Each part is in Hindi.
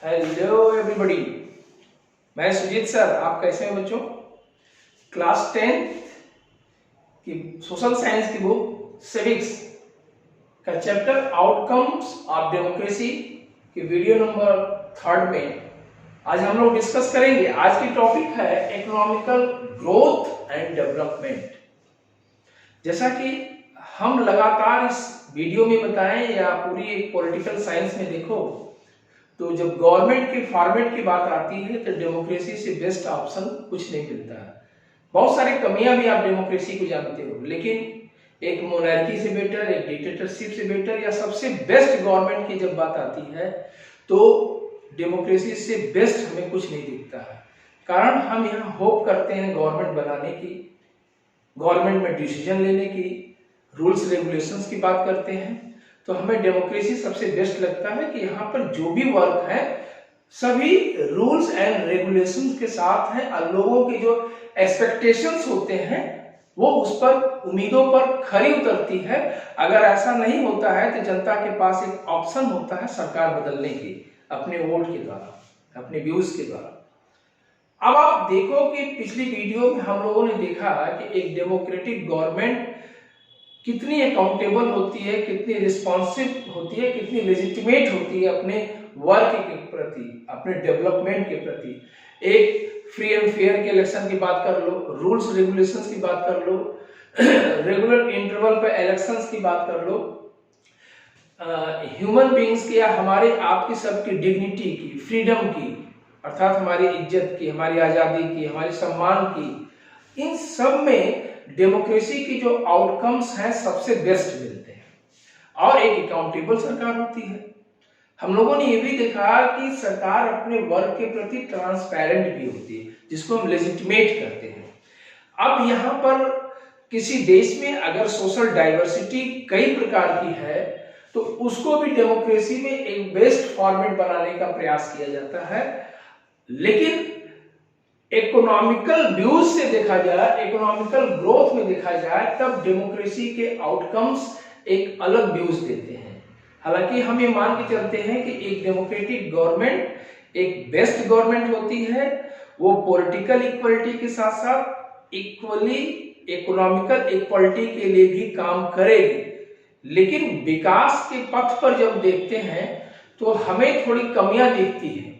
हेलो एवरीबॉडी, मैं सुजीत सर। आप कैसे हैं बच्चों? क्लास 10 की सोशल साइंस की बुक सिविक्स का चैप्टर आउटकम्स ऑफ डेमोक्रेसी की वीडियो नंबर 3 में आज हम लोग डिस्कस करेंगे। आज की टॉपिक है इकोनॉमिकल ग्रोथ एंड डेवलपमेंट। जैसा कि हम लगातार इस वीडियो में बताएं या पूरी एक पॉलिटिकल साइंस में देखो, तो जब गवर्नमेंट के फॉर्मेट की बात आती है तो डेमोक्रेसी से बेस्ट ऑप्शन कुछ नहीं मिलता है। बहुत सारी कमियां भी आप डेमोक्रेसी को जानते हो, लेकिन एक मोनार्की से बेटर, एक डिक्टेटरशिप से बेटर या सबसे बेस्ट गवर्नमेंट की जब बात आती है तो डेमोक्रेसी से बेस्ट हमें कुछ नहीं दिखता है। कारण हम यहाँ होप करते हैं गवर्नमेंट बनाने की, गवर्नमेंट में डिसीजन लेने की, रूल्स रेगुलेशंस की बात करते हैं, तो हमें डेमोक्रेसी सबसे बेस्ट लगता है कि यहाँ पर जो भी वर्क है सभी रूल्स एंड रेगुलेशंस के साथ हैं और लोगों की जो एक्सपेक्टेशंस होते हैं वो उस पर उम्मीदों पर खरी उतरती है। अगर ऐसा नहीं होता है तो जनता के पास एक ऑप्शन होता है सरकार बदलने की, अपने वोट के द्वारा, अपने व्यूज के द्वारा। अब आप देखो कि पिछली वीडियो में हम लोगों ने देखा कि एक डेमोक्रेटिक गवर्नमेंट कितनी अकाउंटेबल होती है, कितनी रिस्पॉन्सिव होती है, कितनी लेजिटिमेट होती है अपने वर्क के प्रति, अपने डेवलपमेंट के प्रति। एक फ्री एंड फेयर के इलेक्शन की बात कर लो, रूल्स रेगुलेशंस की बात कर लो, रेगुलर इंटरवल पे इलेक्शंस की बात कर लो, ह्यूमन बीइंग्स की या हमारे आपकी सबकी डिग्निटी की, फ्रीडम की, अर्थात हमारी इज्जत की, हमारी आजादी की, हमारे सम्मान की, इन सब में डेमोक्रेसी की जो आउटकम्स हैं सबसे बेस्ट मिलते हैं। और एक अकाउंटेबल सरकार होती है। हम लोगों ने ये भी देखा कि सरकार अपने वर्क के प्रति ट्रांसपेरेंट भी होती है, जिसको हम लेजिटिमेट करते हैं। अब यहाँ पर किसी देश में अगर सोशल डाइवर्सिटी कई प्रकार की है तो उसको भी डेमोक्रेसी में एक बेस्ट फॉर्मेट बनाने का प्रयास किया जाता है। लेकिन इकोनॉमिकल व्यूज से देखा जाए, इकोनॉमिकल ग्रोथ में देखा जाए, तब डेमोक्रेसी के आउटकम्स एक अलग व्यूज देते हैं। हालांकि हम ये मान के चलते हैं कि एक डेमोक्रेटिक गवर्नमेंट एक बेस्ट गवर्नमेंट होती है। वो पॉलिटिकल इक्वलिटी के साथ साथ इक्वली इकोनॉमिकल इक्वलिटी के लिए भी काम करेगी। लेकिन विकास के पथ पर जब देखते हैं तो हमें थोड़ी कमियां दिखती हैं।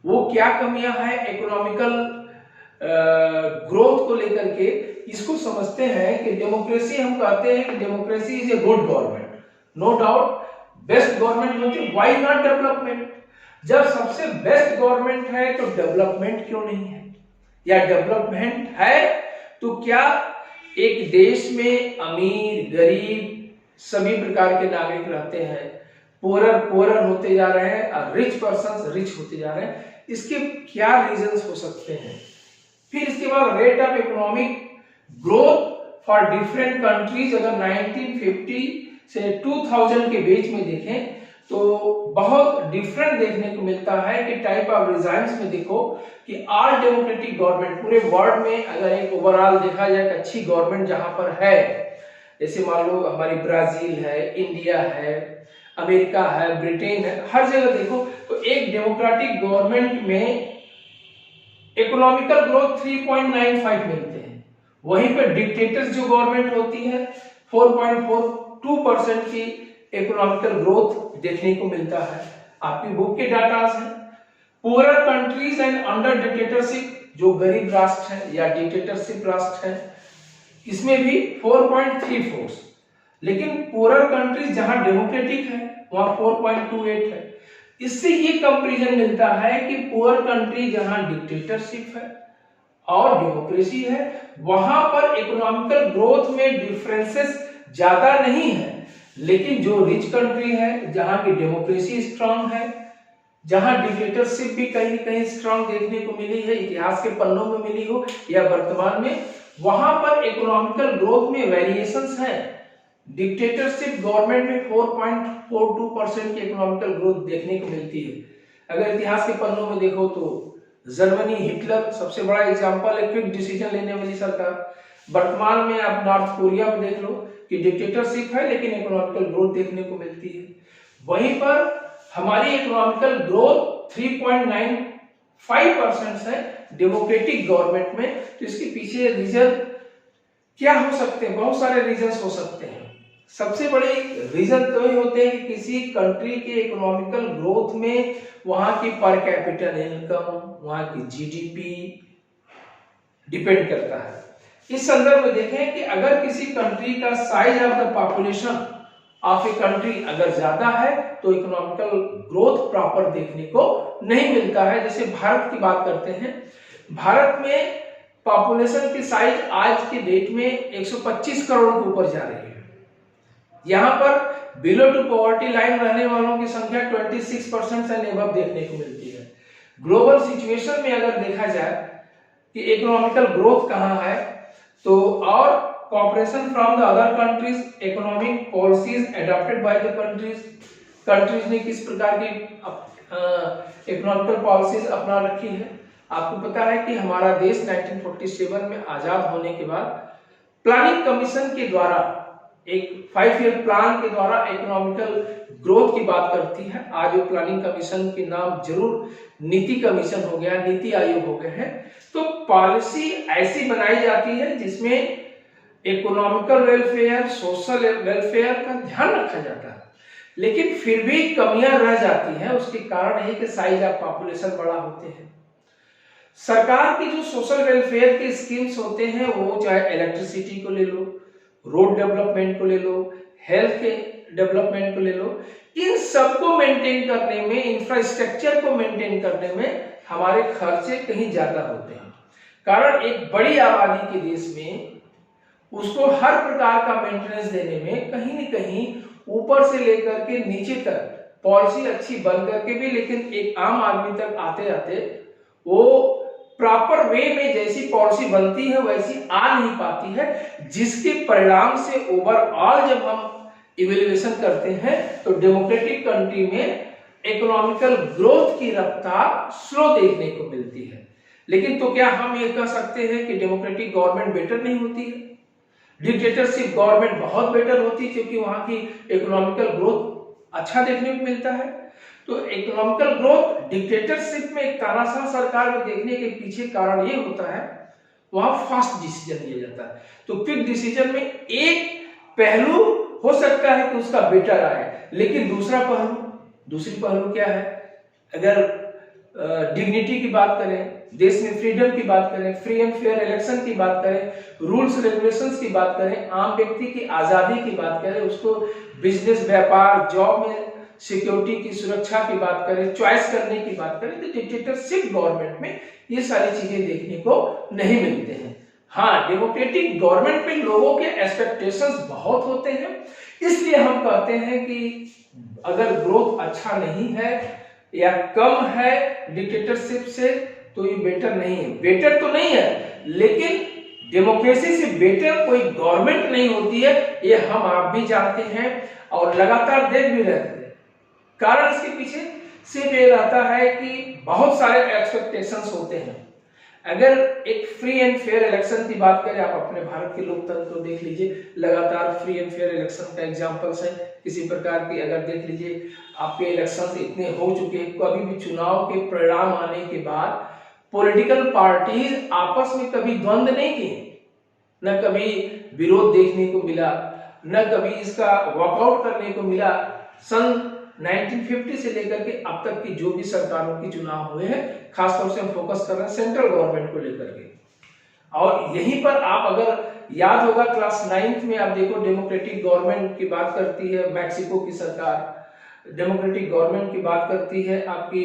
वो क्या कमियां हैं इकोनॉमिकल ग्रोथ को लेकर के? इसको समझते हैं कि डेमोक्रेसी, हम कहते हैं कि democracy is a good government, no doubt best government होती है। Why not development? जब सबसे बेस्ट गवर्नमेंट है तो डेवलपमेंट क्यों नहीं है? या डेवलपमेंट है तो क्या एक देश में अमीर गरीब सभी प्रकार के नागरिक रहते हैं, पोरर होते जा रहे हैं और रिच पर्संस रिच होते जा रहे हैं? इसके क्या रीजंस हो सकते हैं? फिर इसके बाद rate of economic growth for different countries अगर 1950 से 2000 के बीच में देखें तो बहुत डिफरेंट देखने को मिलता है कि टाइप ऑफ रिजाइम्स में देखो कि ऑल डेमोक्रेटिक गवर्नमेंट पूरे वर्ल्ड में अगर एक ओवरऑल देखा जाए अच्छी गवर्नमेंट जहां पर है, जैसे मान लो हमारी ब्राजील है, इंडिया है, अमेरिका है, ब्रिटेन है, हर जगह देखो तो एक डेमोक्रेटिक गवर्नमेंट में इकोनॉमिकल ग्रोथ 3.95 मिलते हैं। वहीं पर डिक्टेटर्स जो गवर्नमेंट होती है 4.42% की इकोनॉमिकल ग्रोथ देखने को मिलता है। आपकी बुक के डाटास हैं। Poorer countries and under dictatorship, जो गरीब राष्ट्र है या डिक्टेटरशिप राष्ट्र है, इसमें भी 4.34। लेकिन पुअरर कंट्रीज जहां डेमोक्रेटिक है वहां 4.28 है। इससे ये कंपैरिजन मिलता है कि पुअर कंट्री जहां डिक्टेटरशिप है और डेमोक्रेसी है वहां पर इकोनॉमिकल ग्रोथ में डिफरेंसेस ज्यादा नहीं है। लेकिन जो रिच कंट्री है जहां की डेमोक्रेसी स्ट्रांग है, जहां डिक्टेटरशिप भी कहीं न कहीं स्ट्रांग देखने को मिली है, इतिहास के पन्नों में मिली हो या वर्तमान में, वहां पर इकोनॉमिकल ग्रोथ में वेरिएशंस हैं। डिक्टेटरशिप गवर्नमेंट में 4.42% की इकोनॉमिकल ग्रोथ देखने को मिलती है। अगर इतिहास के पन्नों में देखो तो जर्मनी, हिटलर सबसे बड़ा एग्जांपल है, क्विक डिसीजन लेने वाली सरकार। वर्तमान में आप नॉर्थ कोरिया में देख लो कि डिक्टेटरशिप है लेकिन इकोनॉमिकल ग्रोथ देखने को मिलती है। वहीं पर हमारी इकोनॉमिकल ग्रोथ 3.95% है डेमोक्रेटिक गवर्नमेंट में। तो इसके पीछे रीजन क्या हो सकते हैं? बहुत सारे रीजंस हो सकते हैं। सबसे बड़े रीजन तो ये होते हैं कि किसी कंट्री के इकोनॉमिकल ग्रोथ में वहां की पर कैपिटल इनकम, वहां की जीडीपी डिपेंड करता है। इस संदर्भ में देखें कि अगर किसी कंट्री का size of the population of a country अगर ज्यादा है तो इकोनॉमिकल ग्रोथ प्रॉपर देखने को नहीं मिलता है। जैसे भारत की बात करते हैं, भारत में पॉपुलेशन की साइज आज के डेट में 125 करोड़ के ऊपर जा रही है। यहाँ पर बिलो टू पॉवर्टी लाइन रहने वालों की संख्या 26% से अबव देखने को मिलती है। ग्लोबल सिचुएशन में अगर देखा जाए कि इकोनॉमिकल ग्रोथ कहाँ है, तो और cooperation from the other countries, economic policies adopted by the countries ने किस प्रकार की इकोनॉमिकल पॉलिसीज अपना रखी है। आपको पता है कि हमारा देश 1947 में आजाद होने के बाद प्लानिंग कमीशन के द्वारा एक 5 ईयर प्लान के द्वारा इकोनॉमिकल ग्रोथ की बात करती है। आज वो प्लानिंग कमीशन के नाम जरूर नीति कमीशन हो गया, नीति आयोग हो गए हैं। तो पॉलिसी ऐसी बनाई जाती है जिसमें इकोनॉमिकल वेलफेयर, सोशल वेलफेयर का ध्यान रखा जाता है, लेकिन फिर भी कमियां रह जाती हैं। उसके कारण है कि साइज ऑफ पॉपुलेशन बड़ा होते हैं। सरकार की जो सोशल वेलफेयर के स्कीम्स होते हैं, वो चाहे इलेक्ट्रिसिटी को ले लो, रोड डेवलपमेंट को ले लो, हेल्थ के डेवलपमेंट को ले लो, इन सबको मेंटेन करने में, इंफ्रास्ट्रक्चर को मेंटेन करने में हमारे खर्चे कहीं ज्यादा होते हैं। कारण एक बड़ी आबादी के देश में उसको हर प्रकार का मेंटेनेंस देने में कहीं न कहीं ऊपर से लेकर के नीचे तक पॉलिसी अच्छी बन करके भी, लेकिन एक आम आदमी तक आते आते वो प्रॉपर वे में जैसी पॉलिसी बनती है वैसी आ नहीं पाती है, जिसके परिणाम से ओवरऑल जब हम इवैल्यूएशन करते हैं तो डेमोक्रेटिक कंट्री में इकोनॉमिकल ग्रोथ की रफ्तार स्लो देखने को मिलती है। लेकिन तो क्या हम ये कह सकते हैं कि डेमोक्रेटिक गवर्नमेंट बेटर नहीं होती है? डिक्टेटरशिप गवर्नमेंट बहुत बेटर होती है, क्योंकि वहां की इकोनॉमिकल ग्रोथ अच्छा देखने को मिलता है। तो इकोनॉमिकल ग्रोथ डिक्टेटरशिप में, एक तानाशाह सरकार में देखने के पीछे कारण ये होता है वहां फास्ट डिसीजन लिया जाता है। तो क्विक डिसीजन में एक पहलू हो सकता है कि उसका बेटर आए, लेकिन दूसरी पहलू क्या है? अगर डिग्निटी की बात करें, देश में फ्रीडम की बात करें, फ्री एंड फेयर इलेक्शन की बात करें, रूल्स रेगुलेशंस की बात करें, आम व्यक्ति की आजादी की बात करें, उसको बिजनेस, व्यापार, जॉब में सिक्योरिटी की सुरक्षा की बात करें, चॉइस करने की बात करें, तो डिक्टेटरशिप गवर्नमेंट में ये सारी चीजें देखने को नहीं मिलते हैं। हाँ, डेमोक्रेटिक गवर्नमेंट में लोगों के एक्सपेक्टेशंस बहुत होते हैं, इसलिए हम कहते हैं कि अगर ग्रोथ अच्छा नहीं है या कम है डिक्टेटरशिप से तो ये बेटर नहीं है। बेटर तो नहीं है, लेकिन डेमोक्रेसी से बेटर कोई गवर्नमेंट नहीं होती है, ये हम आप भी जानते हैं और लगातार देख भी रहे थे। कारण इसके पीछे सिर्फ ये रहता है कि बहुत सारे एक्सपेक्टेशंस होते हैं। अगर एक फ्री एंड फेयर इलेक्शन की बात करें, आप अपने भारत के लोकतंत्र को देख लीजिए, लगातार फ्री एंड फेयर इलेक्शन का एग्जांपल्स है। किसी प्रकार की अगर देख लीजिए, आपके इलेक्शंस इतने हो चुके हैं, कभी भी चुनाव के परिणाम आने के बाद पॉलिटिकल पार्टीज आपस में कभी द्वंद्व नहीं किए, न कभी विरोध देखने को मिला, न कभी इसका वॉकआउट करने को मिला। सन 1950 से लेकर के अब तक की जो भी सरकारों की चुनाव हुए हैं, खासतौर से हम फोकस कर रहे हैं सेंट्रल गवर्नमेंट को लेकर के। और यहीं पर आप अगर याद होगा क्लास 9th में आप देखो, डेमोक्रेटिक गवर्नमेंट की बात करती है मैक्सिको की सरकार, डेमोक्रेटिक गवर्नमेंट की बात करती है आपकी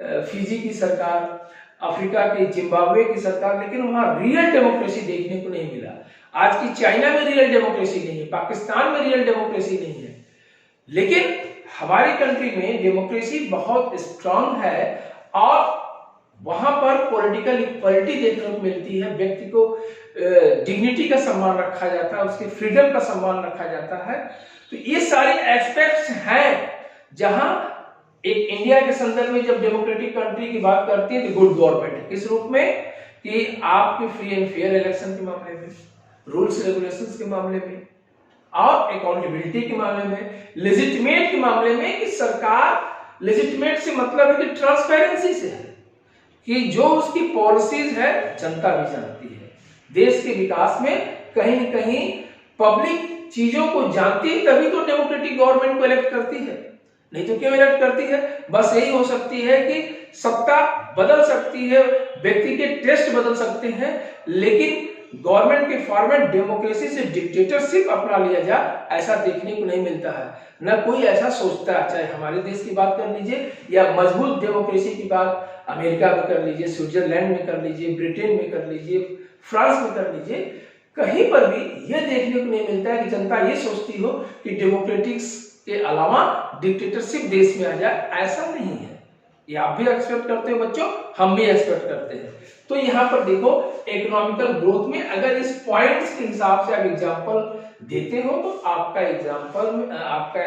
फिजी की सरकार, अफ्रीका की जिम्बाब्वे की सरकार, लेकिन वहां रियल डेमोक्रेसी देखने को नहीं मिला। आज की चाइना में रियल डेमोक्रेसी नहीं है, पाकिस्तान में रियल डेमोक्रेसी नहीं है, लेकिन हमारी कंट्री में डेमोक्रेसी बहुत स्ट्रांग है और वहां पर पॉलिटिकल इक्वलिटी देखने को मिलती है। व्यक्ति को डिग्निटी का सम्मान रखा जाता है, उसके फ्रीडम का सम्मान रखा जाता है। तो ये सारे एस्पेक्ट्स हैं जहां एक इंडिया के संदर्भ में जब डेमोक्रेटिक कंट्री की बात करती है तो गुड गवर्नमेंट है। किस रूप में? कि आपके फ्री एंड फेयर इलेक्शन के मामले में, रूल्स रेगुलेशंस के मामले में और अकाउंटेबिलिटी के मामले में, लेजिटिमेट के मामले में कि सरकार लेजिटिमेट से मतलब है कि ट्रांसपेरेंसी से है, कि जो उसकी पॉलिसीज है जनता भी जानती है। देश के विकास में कहीं न कहीं पब्लिक चीजों को जानती है, तभी तो डेमोक्रेटिक गवर्नमेंट को इलेक्ट करती है, नहीं तो क्यों इलेक्ट करती है। बस यही हो सकती है कि सत्ता बदल सकती है, व्यक्ति के टेस्ट बदल सकते हैं, लेकिन गवर्नमेंट के फॉर्मेट डेमोक्रेसी से डिक्टेटरशिप अपना लिया जाए, ऐसा देखने को नहीं मिलता है। न कोई ऐसा सोचता है, चाहे हमारे देश की बात कर लीजिए या मजबूत डेमोक्रेसी की बात अमेरिका में कर लीजिए, स्विट्जरलैंड में कर लीजिए, ब्रिटेन में कर लीजिए, फ्रांस में कर लीजिए, कहीं पर भी यह देखने को नहीं मिलता है कि जनता ये सोचती हो कि डेमोक्रेटिक्स के अलावा डिक्टेटरशिप देश में आ जाए, ऐसा नहीं है। ये आप भी एक्सपेक्ट करते हो बच्चों, हम भी एक्सपेक्ट करते हैं। तो यहाँ पर देखो इकोनॉमिकल ग्रोथ में अगर इस पॉइंट्स के हिसाब से आप एग्जांपल देते हो तो आपका एग्जांपल में आपका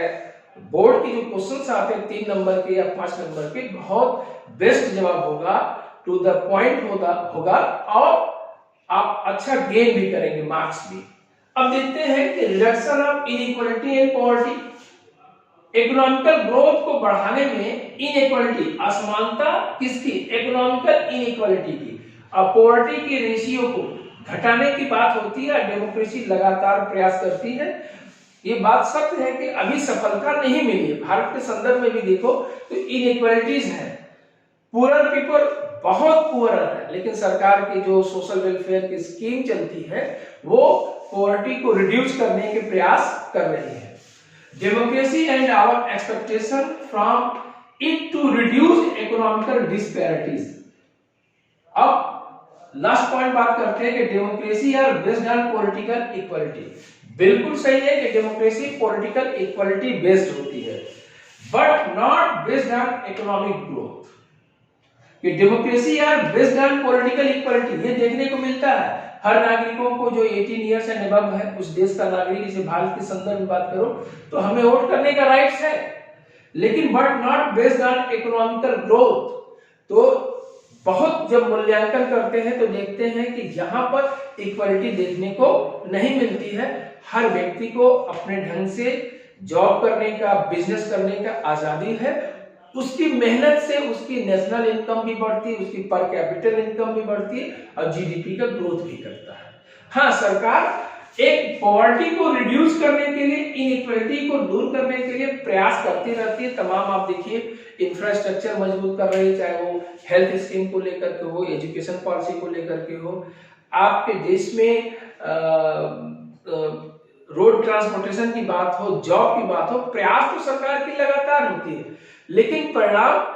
बोर्ड के जो क्वेश्चंस आते हैं 3 नंबर के या 5 नंबर के, बहुत बेस्ट जवाब होगा, टू द पॉइंट होगा और आप अच्छा गेन भी करेंगे, मार्क्स भी। अब देखते हैं कि reduction of inequality and poverty. Economical growth को बढ़ाने में इनइक्वालिटी, असमानता किसकी, इकोनॉमिकल इनइक्वालिटी की, और पॉवर्टी की रेशियो को घटाने की बात होती है। डेमोक्रेसी लगातार प्रयास करती है। ये बात सत्य है कि अभी सफलता नहीं मिली है। भारत के संदर्भ में भी देखो तो इनइक्वालिटीज है, पुअर पीपल बहुत पुअर है, लेकिन सरकार की जो सोशल वेलफेयर की स्कीम चलती है वो पॉवर्टी को रिड्यूस करने के प्रयास कर रही है। Democracy and our expectation from it to reduce economical disparities. अब लास्ट पॉइंट बात करते हैं कि democracy are based on political equality. बिल्कुल सही है कि डेमोक्रेसी पॉलिटिकल इक्वालिटी बेस्ड होती है, but not based on economic growth. कि democracy are based on political equality, ये देखने को मिलता है। हर नागरिकों को जो 18 ईयर्स एंड अबव है, उस देश का नागरिक, जैसे भारत के संदर्भ में बात करो तो हमें वोट करने का राइट्स है, लेकिन but not based on economical growth. तो बहुत जब मूल्यांकन करते हैं तो देखते हैं कि जहां पर इक्वालिटी देखने को नहीं मिलती है, हर व्यक्ति को अपने ढंग से जॉब करने का, बिजनेस करने का आजादी है, उसकी मेहनत से उसकी नेशनल इनकम भी बढ़ती है, उसकी पर कैपिटल इनकम भी बढ़ती है और जीडीपी का ग्रोथ भी करता है। हाँ, सरकार एक पॉवर्टी को रिड्यूस करने के लिए, इनइक्वालिटी को दूर करने के लिए प्रयास करती रहती है। तमाम आप देखिए इंफ्रास्ट्रक्चर मजबूत कर रही है, चाहे वो हेल्थ स्कीम को लेकर के हो, एजुकेशन पॉलिसी को लेकर के हो, आपके देश में रोड ट्रांसपोर्टेशन की बात हो, जॉब की बात हो, प्रयास तो सरकार की लगातार होती है, लेकिन परिणाम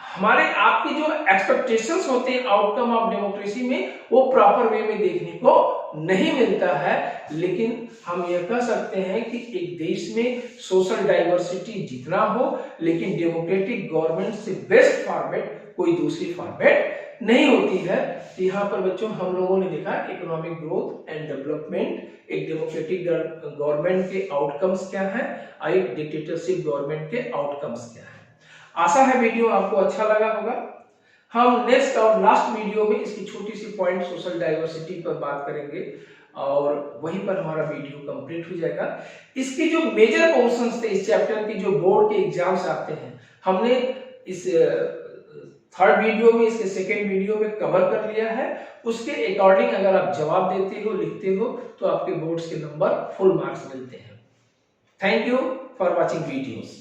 हमारे आपकी जो एक्सपेक्टेशंस होते हैं आउटकम ऑफ डेमोक्रेसी में, वो प्रॉपर वे में देखने को नहीं मिलता है। लेकिन हम यह कह सकते हैं कि एक देश में सोशल डाइवर्सिटी जितना हो, लेकिन डेमोक्रेटिक गवर्नमेंट से बेस्ट फॉर्मेट कोई दूसरी फॉर्मेट नहीं होती है। तो यहाँ पर बच्चों हम लोगों ने देखा इकोनॉमिक ग्रोथ एंड डेवलपमेंट, एक डेमोक्रेटिक गवर्नमेंट के आउटकम्स क्या है और एक डिक्टेटरशिप गवर्नमेंट के आउटकम्स क्या है। आशा है वीडियो आपको अच्छा लगा होगा। हम नेक्स्ट और लास्ट वीडियो में इसकी छोटी सी पॉइंट सोशल डाइवर्सिटी पर बात करेंगे और वहीं पर हमारा वीडियो कंप्लीट हो जाएगा। इसके जो मेजर पोर्शंस थे इस चैप्टर की, जो बोर्ड के एग्जाम्स आते हैं, हमने इस थर्ड वीडियो में, इसके सेकेंड वीडियो में कवर कर लिया है। उसके अकॉर्डिंग अगर आप जवाब देते हो, लिखते हो, तो आपके बोर्ड्स के नंबर फुल मार्क्स मिलते हैं। Thank you for watching videos.